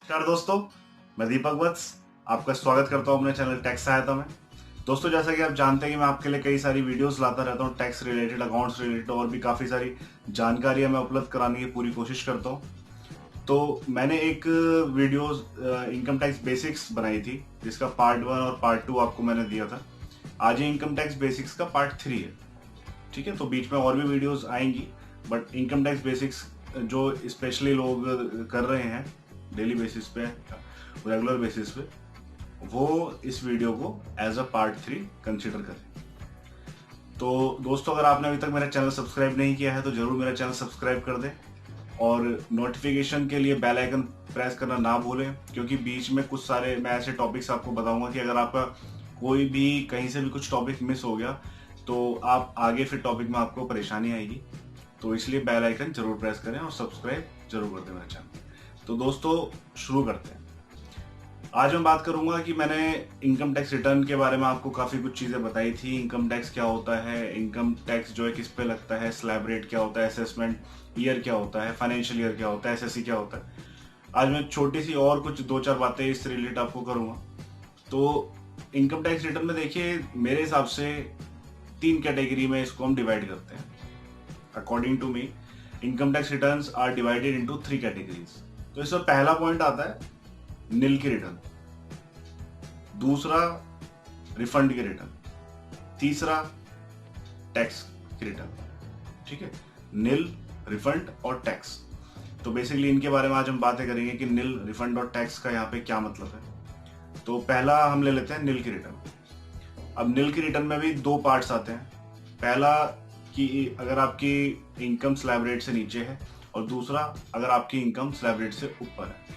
नमस्कार दोस्तों, मैं दीपक वत्स आपका स्वागत करता हूं अपने चैनल टैक्स सहायता में। दोस्तों, जैसा कि आप जानते हैं कि मैं आपके लिए कई सारी वीडियोस लाता रहता हूं, टैक्स रिलेटेड, अकाउंट्स रिलेटेड और भी काफ़ी सारी जानकारियां मैं उपलब्ध कराने की पूरी कोशिश करता हूं। तो मैंने एक वीडियोस इनकम टैक्स बेसिक्स बनाई थी, जिसका पार्ट 1 और पार्ट 2 आपको मैंने दिया था। आज ये इनकम टैक्स बेसिक्स का पार्ट 3 है। ठीक है, तो बीच में और भी वीडियोस आएंगी, बट इनकम टैक्स बेसिक्स जो स्पेशली लोग कर रहे हैं डेली बेसिस पे, रेगुलर बेसिस पे, वो इस वीडियो को एज अ पार्ट 3 कंसिडर करें। तो दोस्तों, अगर आपने अभी तक मेरा चैनल सब्सक्राइब नहीं किया है तो जरूर मेरा चैनल सब्सक्राइब कर दें और नोटिफिकेशन के लिए बेल आइकन प्रेस करना ना भूलें, क्योंकि बीच में कुछ सारे मैं ऐसे टॉपिक्स आपको बताऊंगा कि अगर आपका कोई भी कहीं से भी कुछ टॉपिक मिस हो गया तो आप आगे फिर टॉपिक में आपको परेशानी आएगी। तो इसलिए बेल आइकन जरूर प्रेस करें और सब्सक्राइब जरूर कर दें मेरा चैनल। तो दोस्तों, शुरू करते हैं। आज मैं बात करूंगा कि मैंने इनकम टैक्स रिटर्न के बारे में आपको काफी कुछ चीजें बताई थी। इनकम टैक्स क्या होता है, इनकम टैक्स जो है किस पे लगता है, स्लैब रेट क्या होता है, असेसमेंट ईयर क्या होता है, फाइनेंशियल ईयर क्या होता है, एसएससी क्या होता है। आज मैं छोटी सी और कुछ दो चार बातें इससे रिलेटेड आपको करूंगा। तो इनकम टैक्स रिटर्न में देखिए, मेरे हिसाब से 3 कैटेगरी में इसको हम डिवाइड करते हैं। According to me, income tax returns are divided into 3 categories. तो इसमें पहला पॉइंट आता है निल की रिटर्न, दूसरा रिफंड की रिटर्न, तीसरा टैक्स की रिटर्न। ठीक है, निल, रिफंड और टैक्स। तो बेसिकली इनके बारे में आज हम बातें करेंगे कि निल, रिफंड और टैक्स का यहाँ पे क्या मतलब है। तो पहला हम ले लेते हैं निल की रिटर्न। अब निल की रिटर्न में भी 2 पार्ट्स आते हैं। पहला कि अगर आपकी इनकम स्लैब रेट से नीचे है, और दूसरा अगर आपकी इनकम स्लैब रेट से ऊपर है।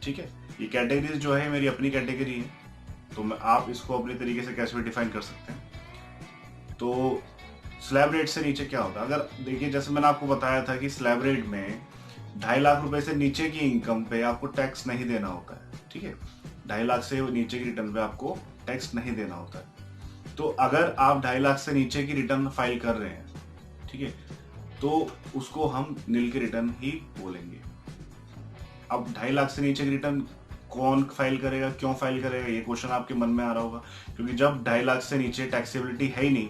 ठीक है, ये कैटेगरीज जो है मेरी अपनी कैटेगरी है, तो मैं आप इसको अपने तरीके से कैसे भी डिफाइन कर सकते हैं। तो स्लैब रेट से नीचे क्या होता है, अगर देखिए जैसे मैंने आपको बताया था कि स्लैब रेट में 2.5 लाख रुपए से नीचे की इनकम पे आपको टैक्स नहीं देना होता है। ठीक है, 2.5 लाख से नीचे की रिटर्न पे आपको टैक्स नहीं देना होता है। तो अगर आप 2.5 लाख से नीचे की रिटर्न फाइल कर रहे हैं, ठीक है, तो उसको हम नील की रिटर्न ही बोलेंगे। अब 2.5 लाख से नीचे की रिटर्न कौन फाइल करेगा, क्यों फाइल करेगा, ये क्वेश्चन आपके मन में आ रहा होगा। क्योंकि जब 2.5 लाख से नीचे टैक्सेबिलिटी है ही नहीं,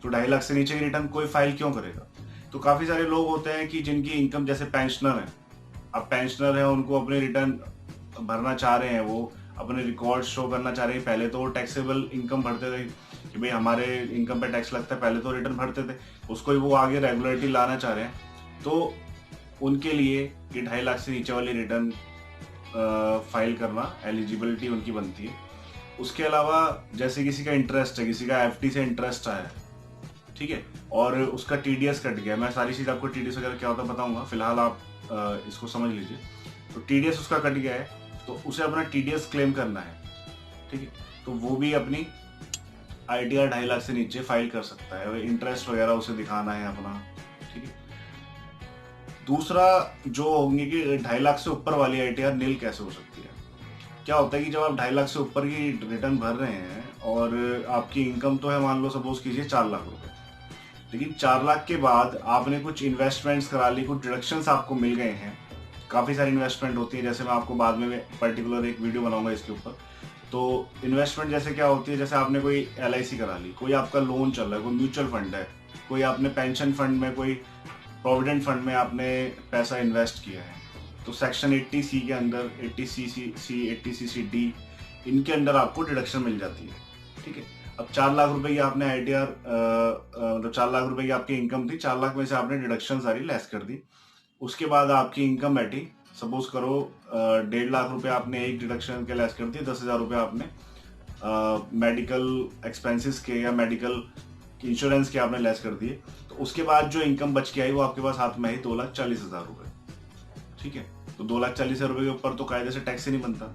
तो 2.5 लाख से नीचे की रिटर्न कोई फाइल क्यों करेगा। तो काफी सारे लोग होते हैं कि जिनकी इनकम, जैसे पेंशनर है, अब पेंशनर है, उनको अपने रिटर्न भरना चाह रहे हैं, वो अपने रिकॉर्ड शो करना चाह रहे हैं। पहले तो वो टैक्सेबल इनकम भरते थे कि भाई हमारे इनकम पे टैक्स लगता है, पहले तो रिटर्न भरते थे, उसको ही वो आगे रेगुलरिटी लाना चाह रहे हैं। तो उनके लिए ये 2.5 लाख से नीचे वाली रिटर्न फाइल करना एलिजिबिलिटी उनकी बनती है। उसके अलावा जैसे किसी का इंटरेस्ट है, किसी का एफडी से इंटरेस्ट आया है, ठीक है, और उसका टीडीएस कट गया, मैं सारी चीज आपको टीडीएस वगैरह क्या होता है बताऊंगा, फिलहाल आप इसको समझ लीजिए। तो टीडीएस उसका कट गया है, तो उसे अपना टीडीएस क्लेम करना है। ठीक है, तो वो भी अपनी आईटीआर 2.5 लाख से नीचे फाइल कर सकता है, इंटरेस्ट वगैरह उसे दिखाना है अपना। ठीक है, दूसरा जो होंगे कि 2.5 लाख से ऊपर वाली आईटीआर नील कैसे हो सकती है। क्या होता है कि जब आप 2.5 लाख से ऊपर की रिटर्न भर रहे हैं और आपकी इनकम तो है, मान लो सपोज कीजिए 4 लाख रुपए, लेकिन 4 लाख के बाद आपने कुछ इन्वेस्टमेंट्स करा ली, कुछ डिडक्शंस आपको मिल गए हैं। काफी सारी इन्वेस्टमेंट होती है, जैसे मैं आपको बाद में पर्टिकुलर एक वीडियो बनाऊंगा इसके ऊपर। तो इन्वेस्टमेंट जैसे क्या होती है, जैसे आपने कोई एलआईसी करा ली, कोई आपका लोन चल रहा है, कोई म्यूचुअल फंड है, कोई आपने पेंशन फंड में, कोई प्रोविडेंट फंड में आपने पैसा इन्वेस्ट किया है, तो सेक्शन 80C के अंदर, 80CC, 80CC/D, इनके अंदर आपको डिडक्शन मिल जाती है। ठीक है, अब 4 लाख रुपए की आपने आईटीआर, मतलब 4 लाख रुपए की आपकी इनकम थी, 4 लाख में से आपने डिडक्शन सारी लेस कर दी। उसके बाद आपकी इनकम बैठी, सपोज करो 1.5 लाख रुपए आपने एक डिडक्शन के लेस कर दिए, 10,000 रुपए आपने मेडिकल एक्सपेंसेस के या मेडिकल इंश्योरेंस के आपने लेस कर दिए। तो उसके बाद जो इनकम बच के आई वो आपके पास हाथ में आई 2,40,000 रुपए। ठीक है, तो 2,40,000 रुपए के ऊपर तो कायदे से टैक्स ही नहीं बनता,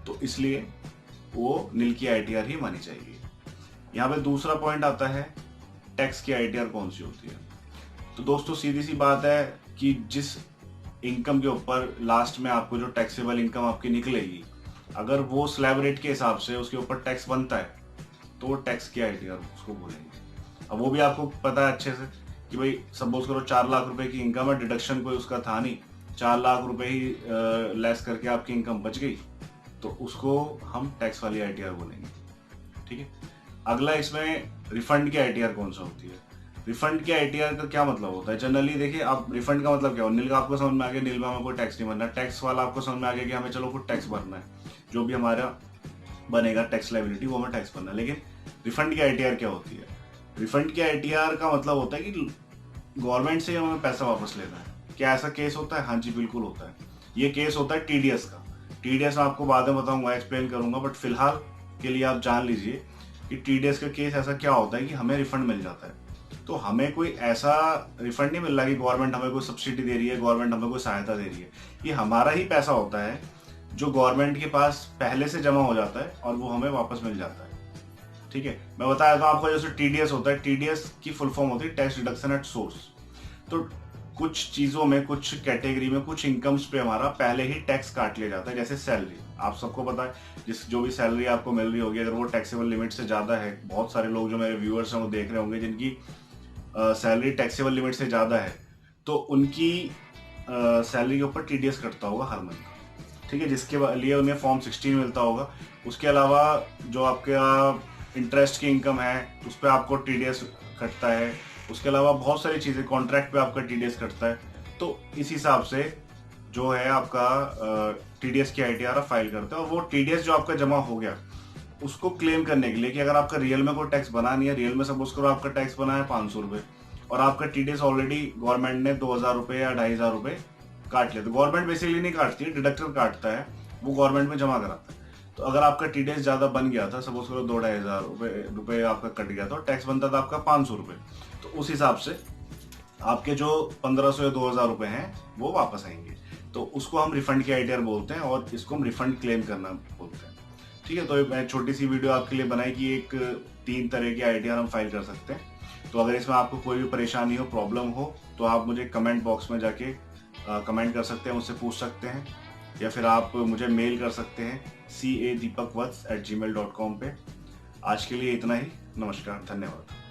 तो इसलिए वो नील की आईटीआर ही मानी जाएगी। यहाँ पे दूसरा पॉइंट आता है टैक्स की आईटीआर कौन सी होती है। तो दोस्तों, सीधी सी बात है कि जिस इनकम के ऊपर लास्ट में आपको जो टैक्सेबल इनकम आपकी निकलेगी, अगर वो स्लैब रेट के हिसाब से उसके ऊपर टैक्स बनता है, तो वो टैक्स की आईटीआर उसको बोलेंगे। अब वो भी आपको पता है अच्छे से कि भाई सपोज करो 4 लाख रुपए की इनकम है, डिडक्शन कोई उसका था नहीं, 4 लाख रुपए ही लेस करके आपकी इनकम बच गई, तो उसको हम टैक्स वाली आईटीआर बोलेंगे। ठीक है। अगला इसमें रिफंड की आईटीआर कौन सा होती है। रिफंड की आईटीआर का क्या मतलब होता है। जनरली देखिए, आप रिफंड का मतलब क्या हो, नील का आपको समझ में आ गया, नील में हमें कोई टैक्स नहीं भरना। टैक्स वाला आपको समझ में आ गया कि हमें चलो कुछ टैक्स भरना है, जो भी हमारा बनेगा टैक्स लायबिलिटी वो हमें टैक्स भरना है। लेकिन रिफंड की आईटीआर क्या होती है। रिफंड की आईटीआर का मतलब होता है कि गवर्नमेंट से हमें पैसा वापस लेना है। क्या ऐसा केस होता है। हाँ जी, बिल्कुल होता है। ये केस होता है टीडीएस का। टीडीएस मैं आपको बाद में बताऊंगा, एक्सप्लेन करूंगा, बट फिलहाल के लिए आप जान लीजिए कि टीडीएस का केस ऐसा क्या होता है कि हमें रिफंड मिल जाता है। तो हमें कोई ऐसा रिफंड नहीं मिल रहा कि गवर्नमेंट हमें कोई सब्सिडी दे रही है, गवर्नमेंट हमें कोई सहायता दे रही है। ये हमारा ही पैसा होता है जो गवर्नमेंट के पास पहले से जमा हो जाता है और वो हमें वापस मिल जाता है। ठीक है। मैं बताया था आपको, जैसे टीडीएस होता है, टीडीएस की फुल फॉर्म होती है टैक्स डिडक्शन एट सोर्स। तो कुछ चीजों में, कुछ कैटेगरी में, कुछ इनकम्स पे हमारा पहले ही टैक्स काट लिया जाता है। जैसे सैलरी, आप सबको पता है, जो भी सैलरी आपको मिल रही होगी, अगर वो टैक्सेबल लिमिट से ज्यादा है, बहुत सारे लोग जो मेरे व्यूअर्स हैं वो देख रहे होंगे जिनकी सैलरी टैक्सेबल लिमिट से ज्यादा है, तो उनकी सैलरी के ऊपर टीडीएस कटता होगा हर मंथ। ठीक है। जिसके लिए उन्हें फॉर्म 16 मिलता होगा। उसके अलावा जो आपका इंटरेस्ट की इनकम है उस पर आपको टीडीएस कटता है। उसके अलावा बहुत सारी चीजें, कॉन्ट्रैक्ट पे आपका टीडीएस कटता है। तो इस हिसाब से जो है आपका टीडीएस की आईटीआर आप फाइल करते हैं, और वो टीडीएस जो आपका जमा हो गया उसको क्लेम करने के लिए, कि अगर आपका रियल में कोई टैक्स बना नहीं है, रियल में सपोज करो आपका टैक्स बना है 500 रुपए और आपका टीडीएस ऑलरेडी गवर्नमेंट ने 2000 रुपए या 2500 रुपए काट लिया, तो गवर्नमेंट बेसिकली नहीं काटती है, डिडक्टर काटता है, वो गवर्नमेंट में जमा कराता है। तो अगर आपका टीडीएस ज्यादा बन गया था, सपोज करो 2-2,500 रुपए आपका कट गया था और टैक्स बनता था आपका 500 रुपए, तो उस हिसाब से आपके जो 1500 या 2000 रुपए हैं वो वापस आएंगे। तो उसको हम रिफंड की आईटीआर बोलते हैं और इसको हम रिफंड क्लेम करना बोलते हैं। ठीक है। तो मैं छोटी सी वीडियो आपके लिए बनाई कि एक 3 तरह की आईटीआर हम फाइल कर सकते हैं। तो अगर इसमें आपको कोई भी परेशानी हो, प्रॉब्लम हो, तो आप मुझे कमेंट बॉक्स में जाके कमेंट कर सकते हैं, मुझसे पूछ सकते हैं, या फिर आप मुझे मेल कर सकते हैं cadeepakvats@gmail.com पे। आज के लिए इतना ही। नमस्कार, धन्यवाद।